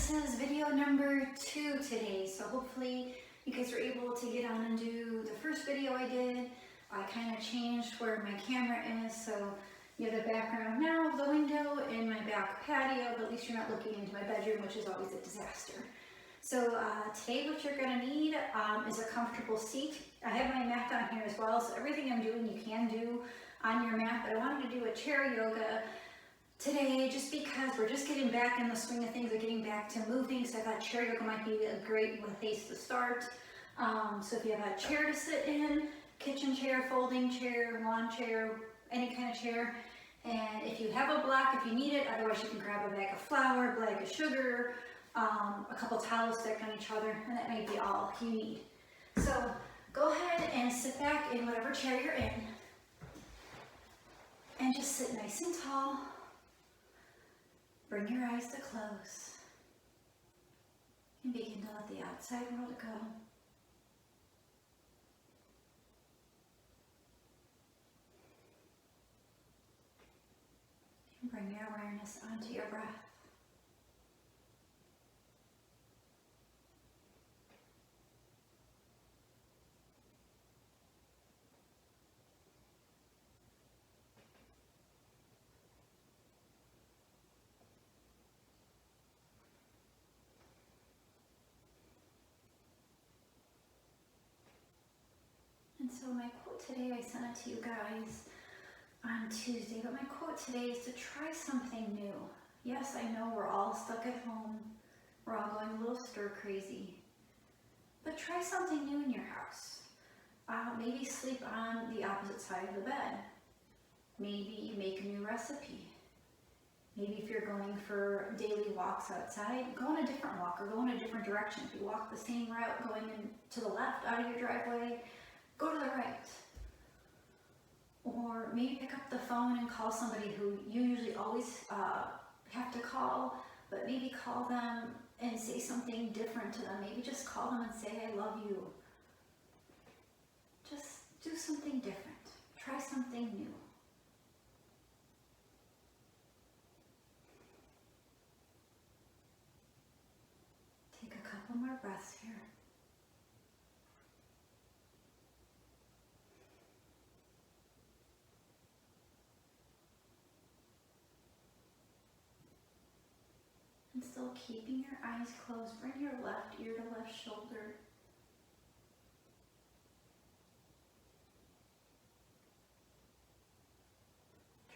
this is video number 2 today, so hopefully you guys were able to get on and do the first video I did. I kind of changed where my camera is, so you have the background now of the window in my back patio, but at least you're not looking into my bedroom, which is always a disaster. So today what you're going to need is a comfortable seat. I have my mat on here as well, so everything I'm doing you can do on your mat, but I wanted to do a chair yoga today just because we're just getting back in the swing of things, or getting back to moving, so I thought chair yoga might be a great place to start. So if you have a chair to sit in, kitchen chair, folding chair, lawn chair, any kind of chair, and if you have a block, if you need it, otherwise you can grab a bag of flour, a bag of sugar, a couple towels stacked on each other, and that may be all you need. So go ahead and sit back in whatever chair you're in, and just sit nice and tall. Bring your eyes to close and begin to let the outside world go. And bring your awareness onto your breath. And so my quote today, I sent it to you guys on Tuesday, but my quote today is to try something new. Yes, I know we're all stuck at home. We're all going a little stir crazy. But try something new in your house. Maybe sleep on the opposite side of the bed. Maybe make a new recipe. Maybe if you're going for daily walks outside, go on a different walk or go in a different direction. If you walk the same route going in to the left out of your driveway, go to the right. Or maybe pick up the phone and call somebody who you usually always have to call, but maybe call them and say something different to them. Maybe just call them and say, I love you. Just do something different. Try something new. Take a couple more breaths here. And still keeping your eyes closed, bring your left ear to left shoulder.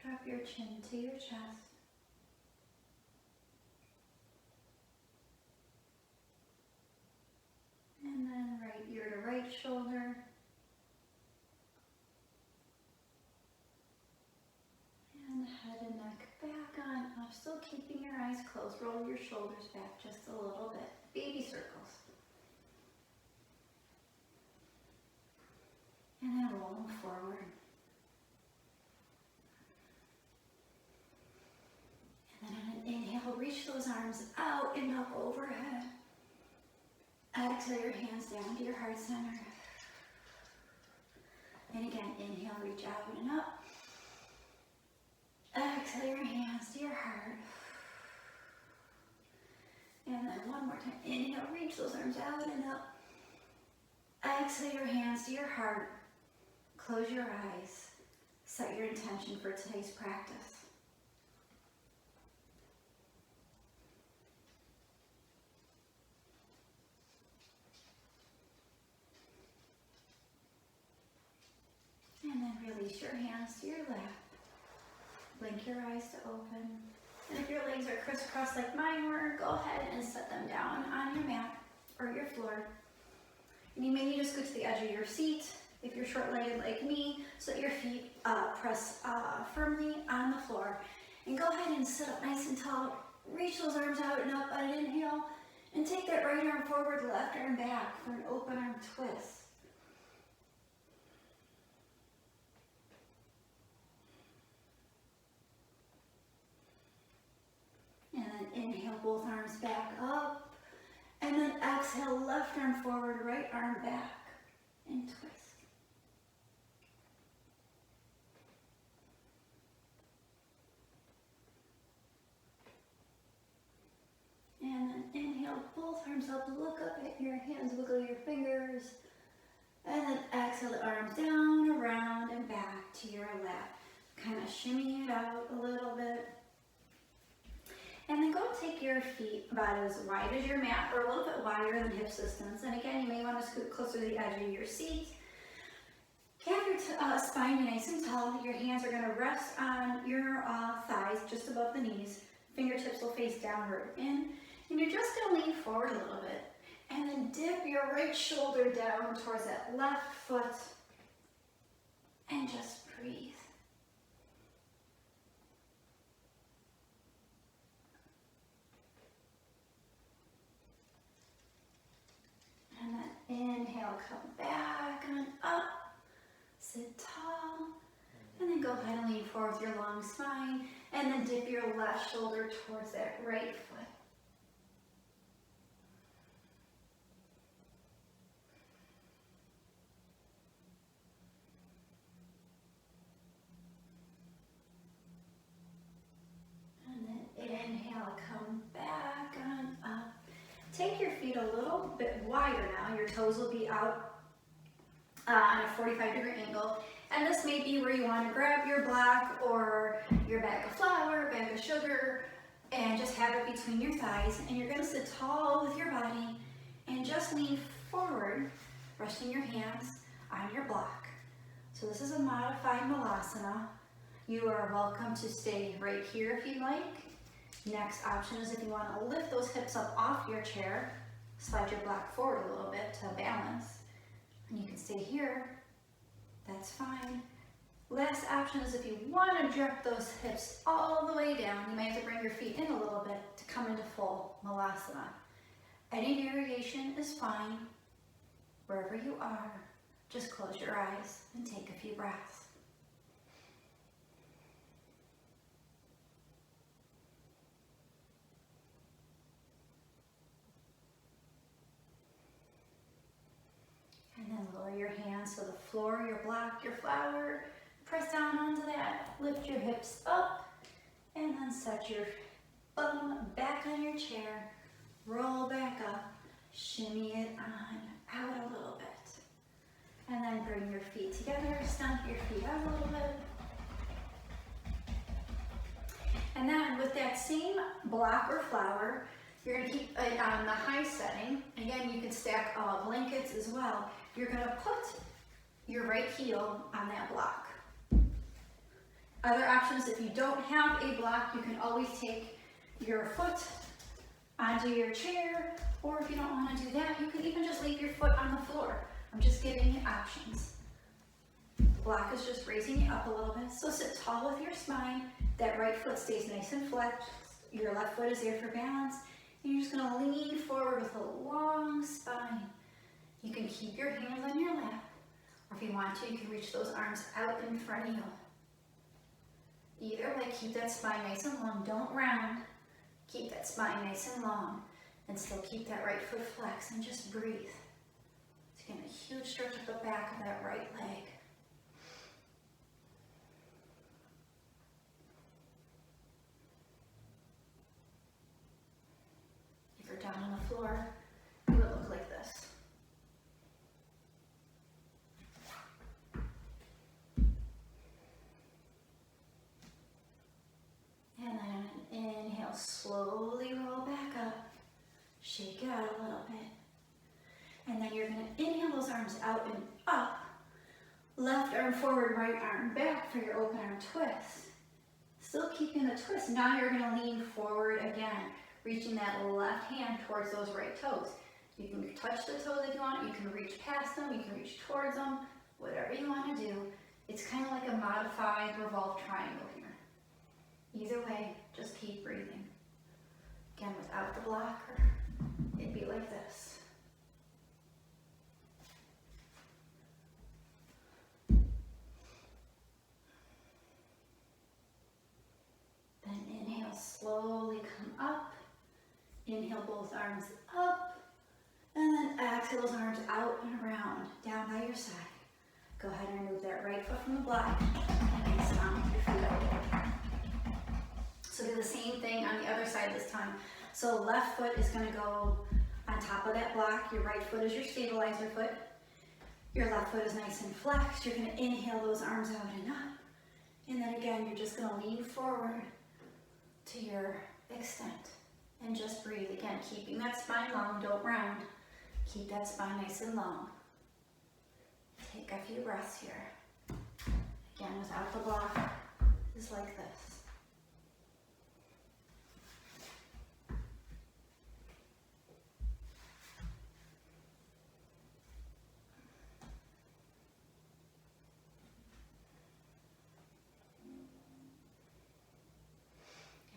Drop your chin to your chest. And then right ear to right shoulder. And head and neck back on up, still keeping your eyes closed. Roll your shoulders back just a little bit. Baby circles. And then roll them forward. And then on an inhale, reach those arms out and up overhead. Exhale your hands down to your heart center. And again, inhale, reach out and up. Exhale your hands to your heart. And then one more time. Inhale, reach those arms out and up. Exhale your hands to your heart. Close your eyes. Set your intention for today's practice. And then release your hands to your lap. Blink your eyes to open. And if your legs are crisscrossed like mine were, go ahead and set them down on your mat or your floor. And you may need to scoot to the edge of your seat if you're short-legged like me, so that your feet press firmly on the floor. And go ahead and sit up nice and tall. Reach those arms out and up on an inhale. And take that right arm forward, left arm back for an open arm twist. And then inhale, both arms back up. And then exhale, left arm forward, right arm back. And twist. And then both arms up, look up at your hands, wiggle your fingers. And then exhale the arms down, around, and back to your lap. Kind of shimmy it out a little bit. And then go take your feet about as wide as your mat or a little bit wider than hip distance. And again, you may want to scoot closer to the edge of your seat. Have your spine be nice and tall. Your hands are going to rest on your thighs just above the knees. Fingertips will face downward in. And you're just going to lean forward a little bit. And then dip your right shoulder down towards that left foot. And just breathe. And then inhale, come back and up. Sit tall. And then go ahead and lean forward with your long spine. And then dip your left shoulder towards that right foot. Inhale, come back on up. Take your feet a little bit wider now. Your toes will be out on a 45-degree angle. And this may be where you want to grab your block or your bag of flour, bag of sugar, and just have it between your thighs. And you're going to sit tall with your body and just lean forward, resting your hands on your block. So this is a modified Malasana. You are welcome to stay right here if you'd like. Next option is if you want to lift those hips up off your chair, slide your block forward a little bit to balance, and you can stay here, that's fine. Last option is if you want to drop those hips all the way down, you might have to bring your feet in a little bit to come into full Malasana. Any variation is fine. Wherever you are, just close your eyes and take a few breaths. And then lower your hands to the floor, your block, your flower. Press down onto that. Lift your hips up. And then set your bum back on your chair. Roll back up. Shimmy it on out a little bit. And then bring your feet together. Stomp your feet out a little bit. And then with that same block or flower, you're going to keep it on the high setting. Again, you can stack blankets as well. You're going to put your right heel on that block. Other options, if you don't have a block, you can always take your foot onto your chair, or if you don't want to do that, you can even just leave your foot on the floor. I'm just giving you options. The block is just raising you up a little bit. So sit tall with your spine. That right foot stays nice and flexed. Your left foot is there for balance. And you're just going to lean forward with a long spine. You can keep your hands on your lap, or if you want to, you can reach those arms out in front of you. Either way, keep that spine nice and long. Don't round. Keep that spine nice and long, and still keep that right foot flexed, and just breathe. It's getting a huge stretch of the back of that right leg. If you're down on the floor, it would look like this. And then inhale, slowly roll back up, shake it out a little bit. And then you're going to inhale those arms out and up, left arm forward, right arm back for your open arm twist. Still keeping the twist. Now you're going to lean forward again, reaching that left hand towards those right toes. You can touch the toes if you want, you can reach past them, you can reach towards them, whatever you want to do. It's kind of like a modified revolved triangle here. Either way, just keep breathing. Again, without the blocker, it'd be like this. Then inhale, slowly come up. Inhale, both arms up. And then exhale those arms out and around, down by your side. Go ahead and remove that right foot from the block and stomp your feet out. So do the same thing on the other side this time. So left foot is going to go on top of that block. Your right foot is your stabilizer foot. Your left foot is nice and flexed. You're gonna inhale those arms out and up. And then again, you're just gonna lean forward to your extent. And just breathe. Again, keeping that spine long, don't round. Keep that spine nice and long. Take a few breaths here. Again, without the block, just like this.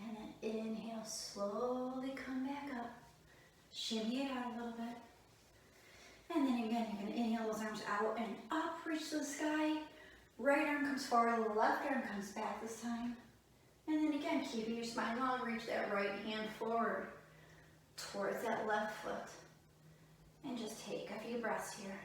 And then inhale, slowly come back up. Shimmy it out a little bit. And then again, you're going to inhale those arms out and up, reach to the sky. Right arm comes forward, the left arm comes back this time. And then again, keeping your spine long, reach that right hand forward towards that left foot. And just take a few breaths here.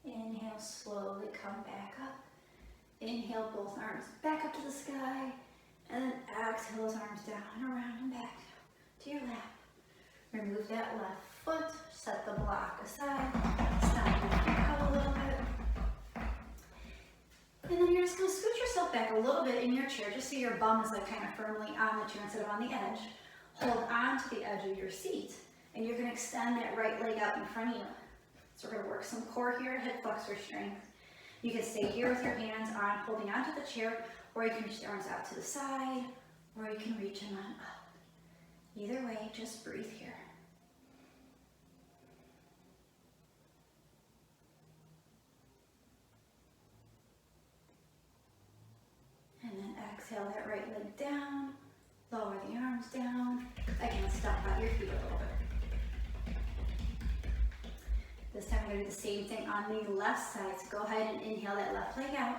Inhale, slowly come back up. Inhale, both arms back up to the sky. And then exhale those arms down and around and back to your lap. Remove that left foot. Set the block aside. Stop your feet out a little bit. And then you're just going to scoot yourself back a little bit in your chair just so your bum is like kind of firmly on the chair instead of on the edge. Hold on to the edge of your seat. And you're going to extend that right leg out in front of you. So we're going to work some core here, hip flexor strength. You can stay here with your hands on, holding onto the chair, or you can reach the arms out to the side, or you can reach them on up. Either way, just breathe here. And then exhale that right leg down, lower the arms down. Again, step out your feet a little bit. This time we're going to do the same thing on the left side. So go ahead and inhale that left leg out.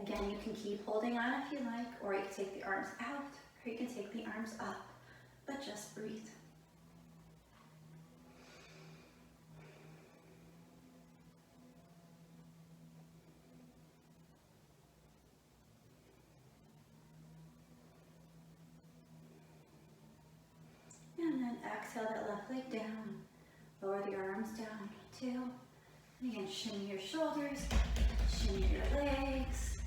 Again, you can keep holding on if you like, or you can take the arms out, or you can take the arms up, but just breathe. And then exhale that left leg down. Lower the arms down, too. And again, shimmy your shoulders, shimmy your legs.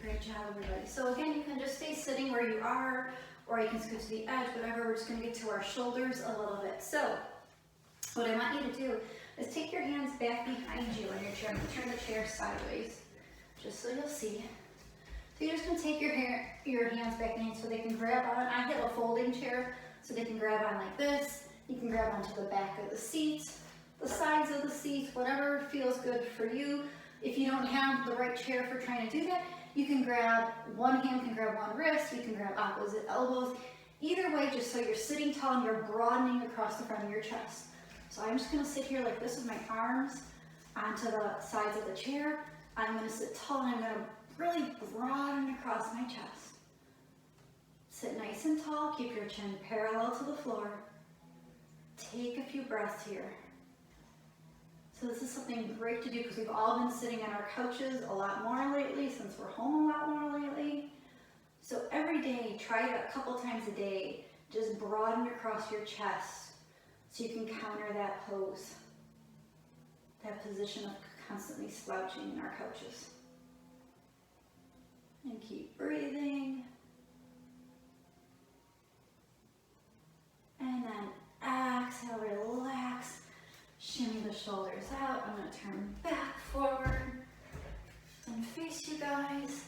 Great job, everybody. So again, you can just stay sitting where you are, or you can scoot to the edge, whatever. We're just going to get to our shoulders a little bit. So what I want you to do is take your hands back behind you in your chair. I'm going to turn the chair sideways, just so you'll see. So you're just going to take your hands back behind so they can grab on. I have a folding chair, so they can grab on like this. You can grab onto the back of the seat, the sides of the seat, whatever feels good for you. If you don't have the right chair for trying to do that, you can grab, one hand can grab one wrist, you can grab opposite elbows. Either way, just so you're sitting tall and you're broadening across the front of your chest. So I'm just going to sit here like this with my arms onto the sides of the chair. I'm going to sit tall and I'm going to really broaden across my chest. Sit nice and tall, keep your chin parallel to the floor. Take a few breaths here. So this is something great to do because we've all been sitting on our couches a lot more lately since we're home a lot more lately. So every day, try it a couple times a day. Just broaden across your chest so you can counter that pose, that position of constantly slouching in our couches. And keep breathing. And then exhale, relax, shimmy the shoulders out. I'm going to turn back forward and face you guys.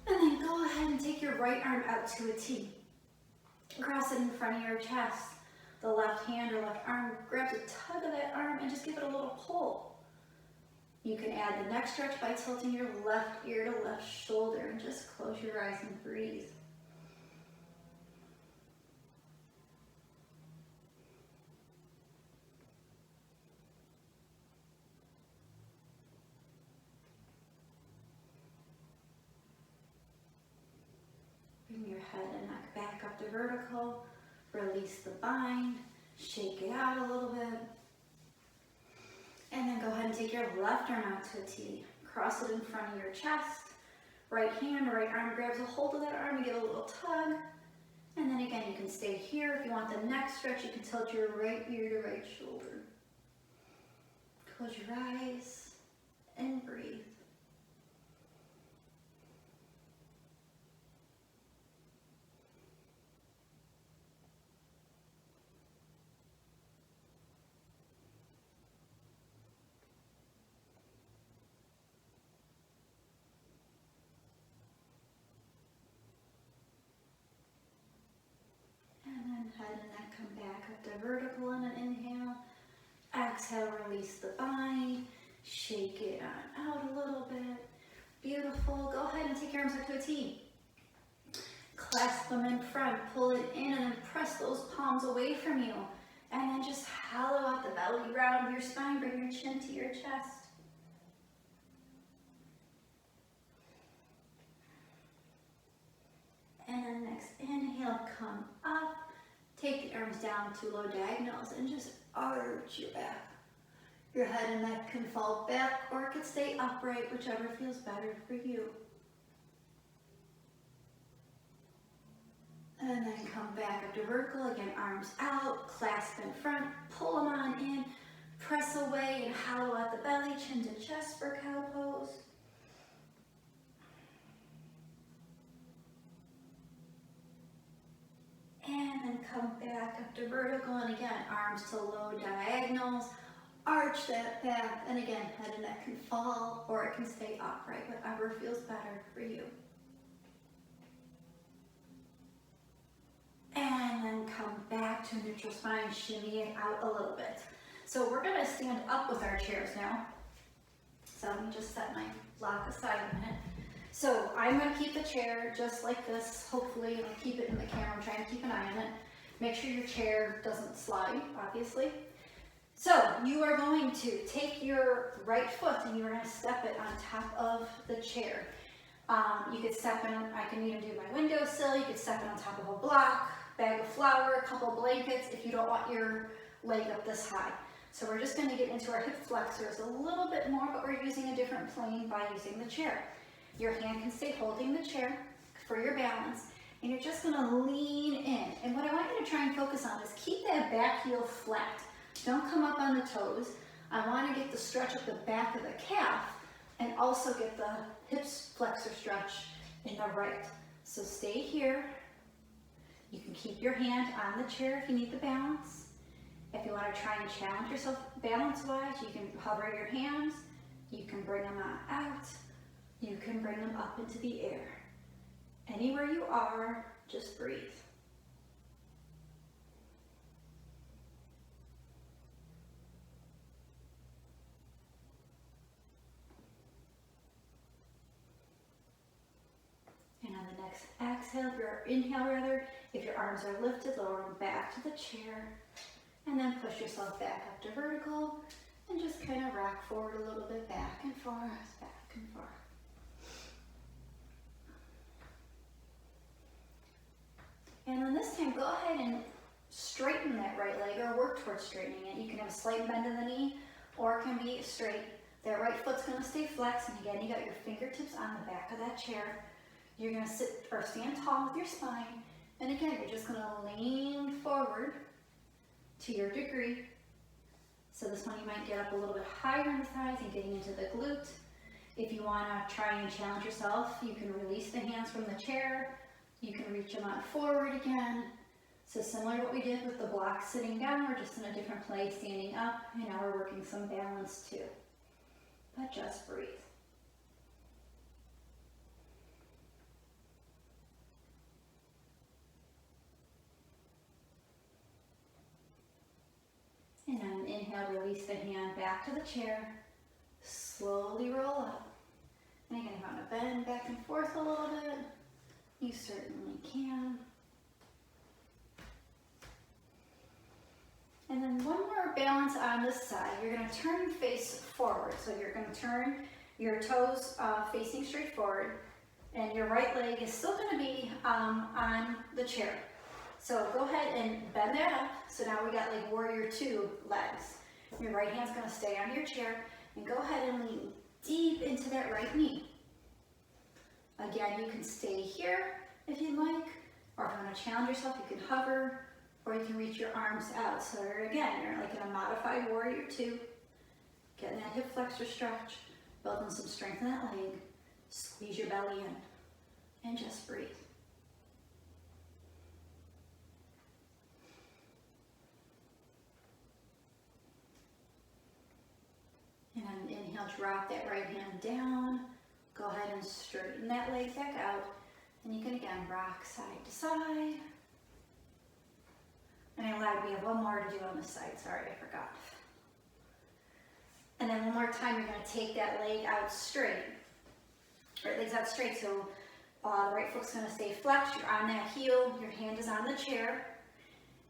And then go ahead and take your right arm out to a T. Cross it in front of your chest. The left hand or left arm grabs a tug of that arm and just give it a little pull. You can add the neck stretch by tilting your left ear to left shoulder and just close your eyes and breathe. Bring your head and neck back up to vertical. Release the bind. Shake it out a little bit. And then go ahead and take your left arm out to a T. Cross it in front of your chest. Right hand or right arm grabs a hold of that arm and give a little tug. And then again, you can stay here. If you want the neck stretch, you can tilt your right ear to right shoulder. Close your eyes and breathe. Head and neck come back up to vertical in an inhale. Exhale, release the bind. Shake it on out a little bit. Beautiful. Go ahead and take your arms up to a T. Clasp them in front, pull it in, and then press those palms away from you. And then just hollow out the belly, round your spine, bring your chin to your chest. And then next inhale, come up. Take the arms down to low diagonals and just arch your back. Your head and neck can fall back or it can stay upright, whichever feels better for you. And then come back up to vertical. Again, arms out, clasp in front, pull them on in, press away and hollow out the belly, chin to chest for cow pose. And then come back up to vertical, and again, arms to low diagonals, arch that back, and again, head and neck can fall or it can stay upright, whatever feels better for you. And then come back to neutral spine, shimmy it out a little bit. So we're gonna stand up with our chairs now. So let me just set my block aside a minute. So I'm going to keep the chair just like this. Hopefully I'll keep it in the camera. I'm trying to keep an eye on it. Make sure your chair doesn't slide, obviously. So you are going to take your right foot and you're going to step it on top of the chair. You could step in, I can even do my windowsill. You could step it on top of a block, bag of flour, a couple blankets if you don't want your leg up this high. So we're just going to get into our hip flexors a little bit more, but we're using a different plane by using the chair. Your hand can stay holding the chair for your balance, and you're just going to lean in. And what I want you to try and focus on is keep that back heel flat. Don't come up on the toes. I want to get the stretch up the back of the calf and also get the hips flexor stretch in the right. So stay here. You can keep your hand on the chair if you need the balance. If you want to try and challenge yourself balance-wise, you can hover your hands. You can bring them out. You can bring them up into the air. Anywhere you are, just breathe. And on the next exhale, if your arms are lifted, lower them back to the chair. And then push yourself back up to vertical and just kind of rock forward a little bit, back and forth, back and forth. And then this time, go ahead and straighten that right leg or work towards straightening it. You can have a slight bend in the knee or it can be straight. That right foot's going to stay flexed, and again, you got your fingertips on the back of that chair. You're going to sit or stand tall with your spine, and again, you're just going to lean forward to your degree. So this one you might get up a little bit higher in the thighs and getting into the glute. If you want to try and challenge yourself, you can release the hands from the chair. You can reach them out forward again. So similar to what we did with the block sitting down, we're just in a different place, standing up, and now we're working some balance too. But just breathe. And on an inhale, release the hand back to the chair. Slowly roll up. And again, if you want to bend back and forth a little bit, you certainly can. And then one more balance on this side. You're going to turn face forward. So you're going to turn your toes facing straight forward, and your right leg is still going to be on the chair. So go ahead and bend that up. So now we got like warrior two legs. Your right hand's gonna stay on your chair, and go ahead and lean deep into that right knee. Again, you can stay here if you'd like, or if you want to challenge yourself, you can hover, or you can reach your arms out. So again, you're like in a modified warrior two, getting that hip flexor stretch, building some strength in that leg. Squeeze your belly in, and just breathe. And on an inhale, drop that right hand down. Go ahead and straighten that leg back out. And you can again rock side to side. And I lied, we have one more to do on this side. Sorry, I forgot. And then one more time, you're going to take that leg out straight. Right leg's out straight, so the right foot's going to stay flexed. You're on that heel, your hand is on the chair.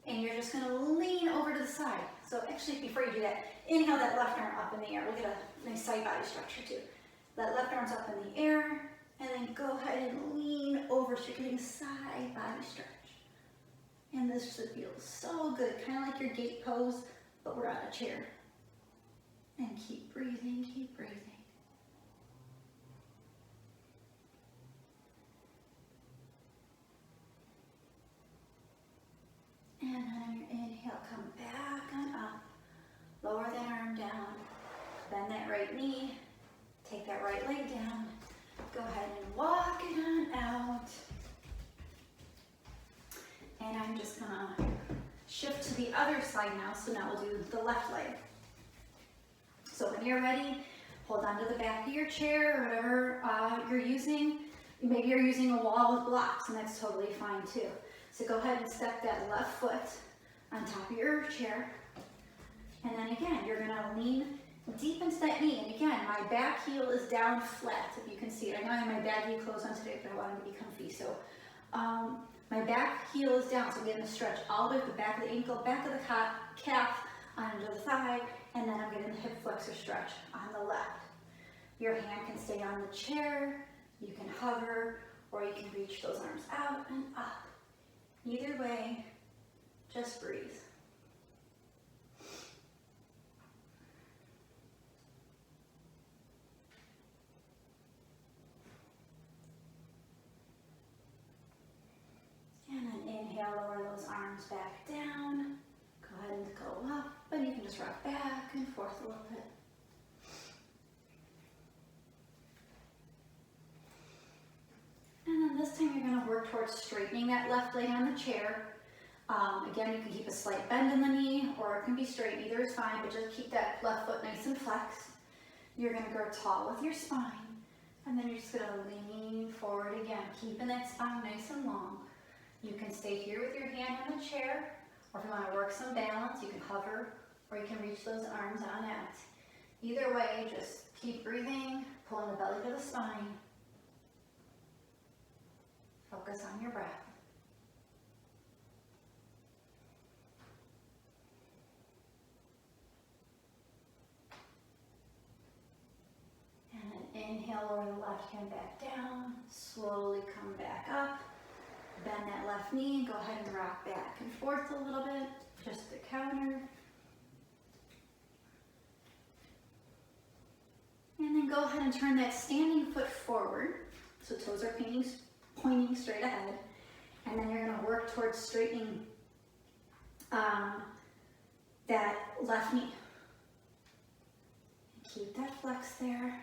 And you're just going to lean over to the side. So actually, before you do that, inhale that left arm up in the air. We'll get a nice side body structure too. That left arm's up in the air, and then go ahead and lean over so you're getting side body stretch. And this should feel so good, kind of like your gate pose, but we're on a chair. And keep breathing, keep breathing. And then on your inhale, come back and up. Lower that arm down. Bend that right knee. Take that right leg down. Go ahead and walk it on out. And I'm just gonna shift to the other side now. So now we'll do the left leg. So when you're ready, hold on to the back of your chair or whatever you're using. Maybe you're using a wall with blocks, and that's totally fine too. So go ahead and step that left foot on top of your chair. And then again, you're gonna lean deep into that knee. And again, my back heel is down flat, if you can see it. I know I have my baggy clothes on today, but I wanted to be comfy. So my back heel is down, so I'm getting a stretch all the way to the back of the ankle, back of the calf, onto the thigh, and then I'm getting the hip flexor stretch on the left. Your hand can stay on the chair, you can hover, or you can reach those arms out and up. Either way, just breathe. And then inhale, lower those arms back down. Go ahead and go up, and you can just rock back and forth a little bit. And then this time you're going to work towards straightening that left leg on the chair. Again, you can keep a slight bend in the knee, or it can be straight. Either is fine, but just keep that left foot nice and flexed. You're going to grow tall with your spine. And then you're just going to lean forward again, keeping that spine nice and long. You can stay here with your hand on the chair, or if you want to work some balance, you can hover, or you can reach those arms on out. Either way, just keep breathing, pulling the belly to the spine. Focus on your breath. And then inhale, lower the left hand back down. Slowly come back up. Bend that left knee. Go ahead and rock back and forth a little bit. Just the counter. And then go ahead and turn that standing foot forward. So toes are pointing straight ahead. And then you're going to work towards straightening that left knee. Keep that flex there.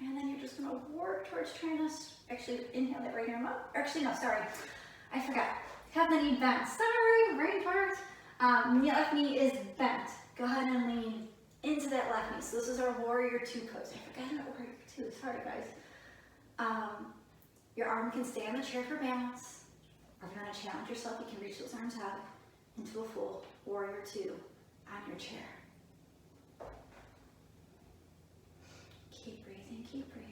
And then you're just going to work towards trying to actually inhale that right arm up. Actually, no, sorry. I forgot. Have the knee bent. Sorry, brain fart. The left knee is bent. Go ahead and lean into that left knee. So this is our warrior two pose. I forgot about warrior two. Sorry, guys. Your arm can stay on the chair for balance. Or if you want to challenge yourself, you can reach those arms out into a full warrior two on your chair. Keep breathing, keep breathing.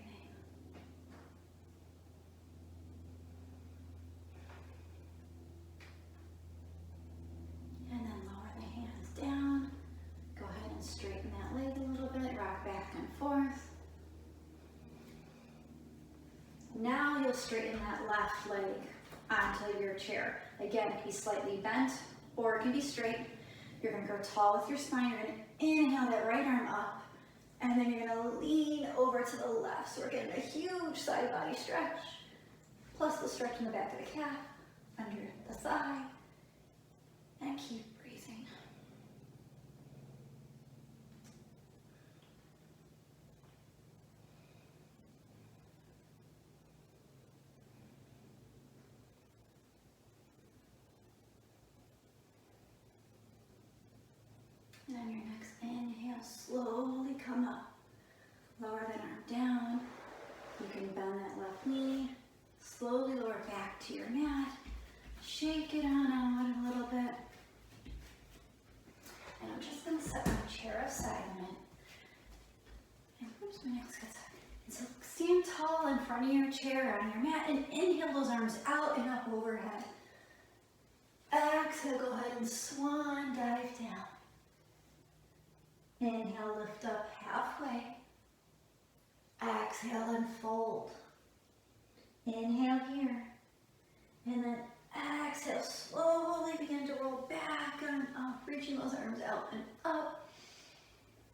And then lower the hands down. Go ahead and straighten that leg a little bit, rock back and forth. Now you'll straighten that left leg onto your chair. Again, it can be slightly bent or it can be straight. You're gonna grow tall with your spine. You're gonna inhale that right arm up, and then you're gonna lean over to the left. So we're getting a huge side body stretch, plus the stretch in the back of the calf, under the thigh, and keep breathing. And on your next inhale, slowly come up. Lower that arm down. You can bend that left knee. Slowly lower back to your mat. Shake it on out a little bit. And I'm just going to set my chair aside a minute. And oops, my neck's got stuck. And so stand tall in front of your chair on your mat and inhale those arms out and up overhead. Exhale, go ahead and swan dive down. Inhale, lift up halfway. Exhale and fold. Inhale here. And then exhale, slowly begin to roll back and up, reaching those arms out and up.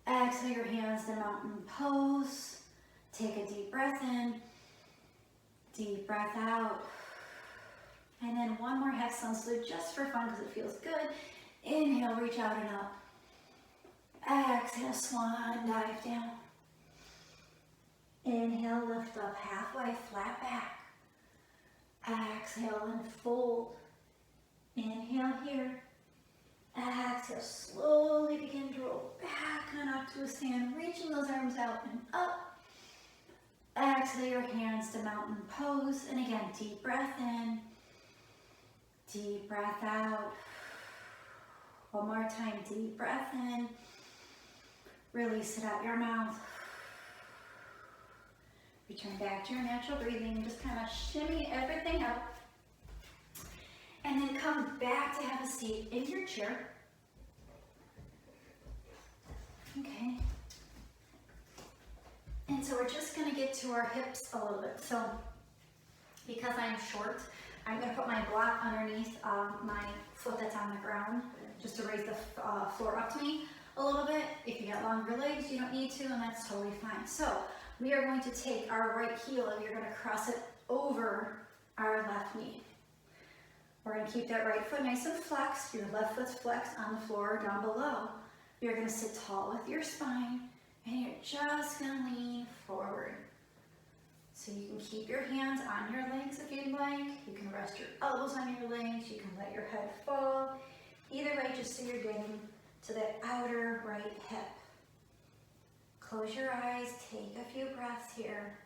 Exhale your hands to mountain pose. Take a deep breath in. Deep breath out. And then one more half sun salute just for fun because it feels good. Inhale, reach out and up. Exhale, swan dive down. Inhale, lift up halfway, flat back. Exhale and fold. Inhale here. Exhale, slowly begin to roll back on up to a stand, reaching those arms out and up. Exhale your hands to mountain pose. And again, deep breath in. Deep breath out. One more time, deep breath in. Release it out your mouth. Return back to your natural breathing. Just kind of shimmy everything up. And then come back to have a seat in your chair. Okay. And so we're just going to get to our hips a little bit. So because I'm short, I'm going to put my block underneath my foot that's on the ground just to raise the floor up to me a little bit. If you got longer legs, you don't need to, and that's totally fine. So we are going to take our right heel and you're going to cross it over our left knee. We're going to keep that right foot nice and flexed. Your left foot's flexed on the floor down below. You're going to sit tall with your spine, and you're just going to lean forward. So you can keep your hands on your legs if you'd like. You can rest your elbows on your legs. You can let your head fall. Either way, just so you're getting to that outer right hip. Close your eyes, take a few breaths here.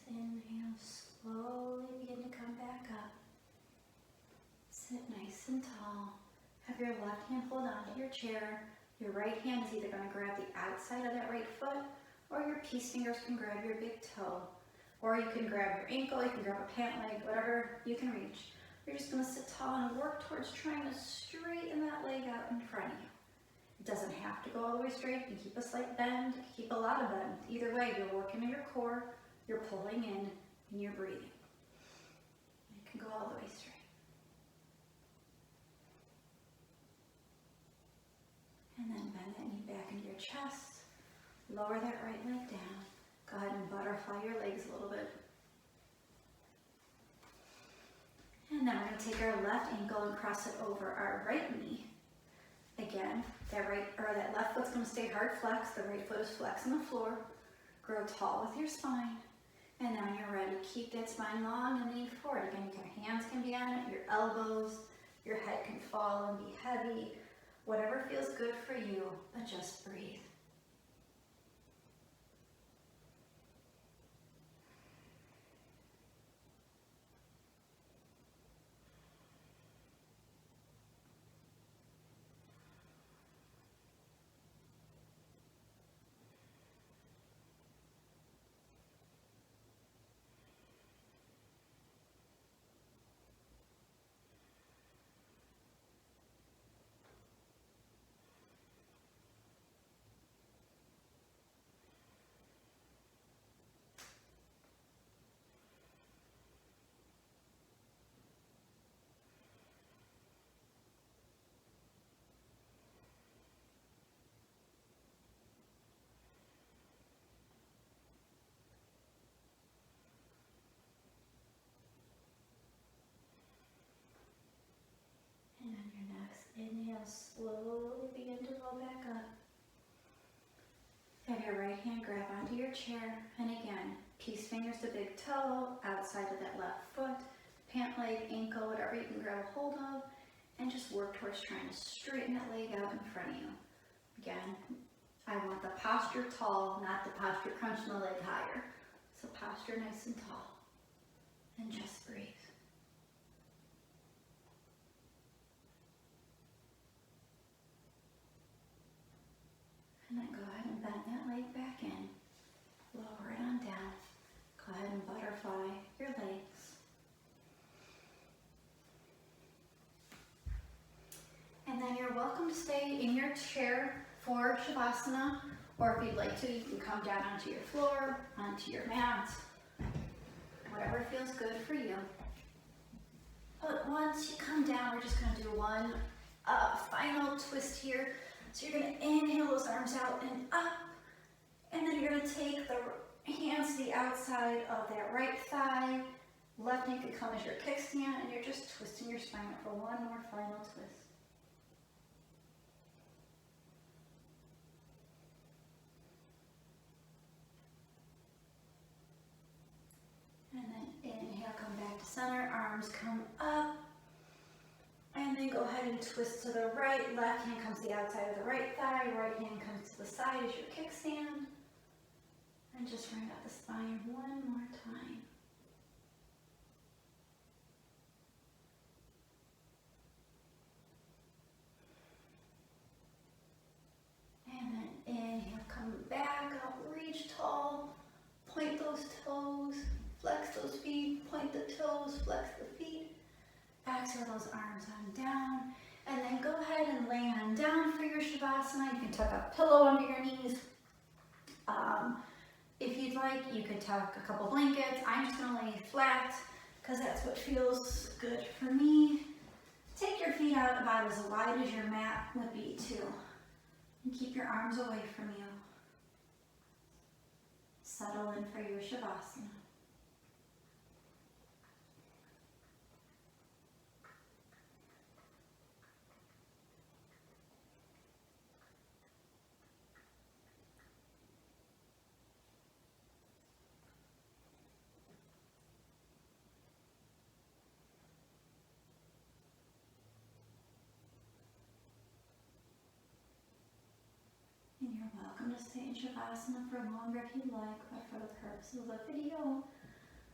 Inhale, slowly begin to come back up. Sit nice and tall. Have your left hand hold on to your chair. Your right hand is either going to grab the outside of that right foot, or your peace fingers can grab your big toe. Or you can grab your ankle, you can grab a pant leg, whatever you can reach. You're just going to sit tall and work towards trying to straighten that leg out in front of you. It doesn't have to go all the way straight. You can keep a slight bend, keep a lot of bend. Either way, you're working on your core. You're pulling in and you're breathing. You can go all the way straight. And then bend that knee back into your chest. Lower that right leg down. Go ahead and butterfly your legs a little bit. And then we're going to take our left ankle and cross it over our right knee. Again, that left foot's going to stay hard flexed. The right foot is flexed on the floor. Grow tall with your spine. And then when you're ready, keep that spine long and lean forward. Again, your hands can be on it, your elbows, Your head can fall and be heavy. Whatever feels good for you, but just breathe. And on your next inhale, slowly begin to roll back up. Have your right hand grab onto your chair, and again, peace fingers to big toe, outside of that left foot, pant leg, ankle, whatever you can grab a hold of, and just work towards trying to straighten that leg out in front of you. Again, I want the posture tall, not the posture crunching the leg higher. So posture nice and tall, and just breathe. And then go ahead and bend that leg back in. Lower it on down. Go ahead and butterfly your legs. And then you're welcome to stay in your chair for Shavasana, or if you'd like to, you can come down onto your floor, onto your mat, whatever feels good for you. But once you come down, we're just going to do one final twist here. So you're going to inhale those arms out and up, and then you're going to take the hands to the outside of that right thigh. Left hand can come as your kickstand, and you're just twisting your spine up for one more final twist. And then inhale, come back to center, arms come up. And then go ahead and twist to the right. Left hand comes to the outside of the right thigh. Right hand comes to the side as your kickstand. And just bring up the spine one more time. And then inhale, come back up, reach tall. Point those toes, flex those feet, point the toes, flex the feet. Exhale those arms on down, and then go ahead and lay on down for your Shavasana. You can tuck a pillow under your knees. If you'd like, you could tuck a couple blankets. I'm just going to lay flat because that's what feels good for me. Take your feet out about as wide as your mat would be too, and keep your arms away from you. Settle in for your Shavasana. And you're welcome to stay in Shavasana for longer if you'd like, but for the purposes of the video,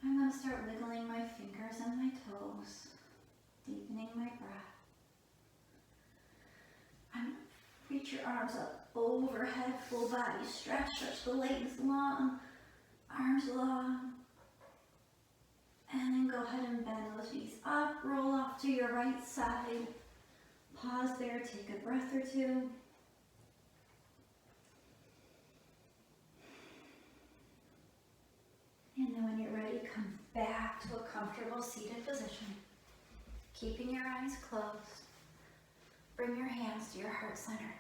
I'm going to start wiggling my fingers and my toes, deepening my breath. Reach your arms up overhead, full body stretch, stretch the legs long, arms long. And then go ahead and bend those knees up, roll off to your right side. Pause there, take a breath or two. And then when you're ready, come back to a comfortable seated position. Keeping your eyes closed. Bring your hands to your heart center.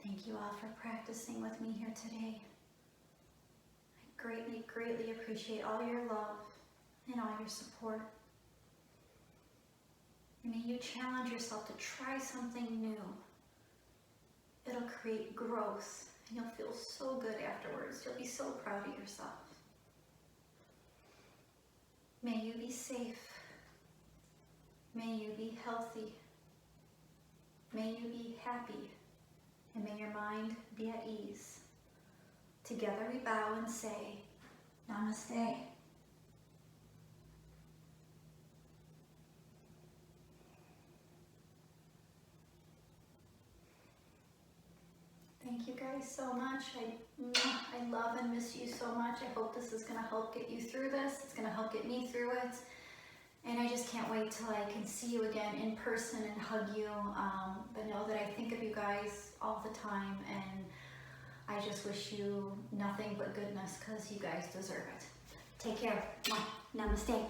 Thank you all for practicing with me here today. I greatly, greatly appreciate all your love and all your support. May you challenge yourself to try something new. It'll create growth. You'll feel so good afterwards. You'll be so proud of yourself. May you be safe. May you be healthy. May you be happy. And may your mind be at ease. Together we bow and say, Namaste. Thank you guys so much. I love and miss you so much. I hope this is going to help get you through this. It's going to help get me through it. And I just can't wait till I can see you again in person and hug you. But know that I think of you guys all the time, and I just wish you nothing but goodness because you guys deserve it. Take care. Namaste.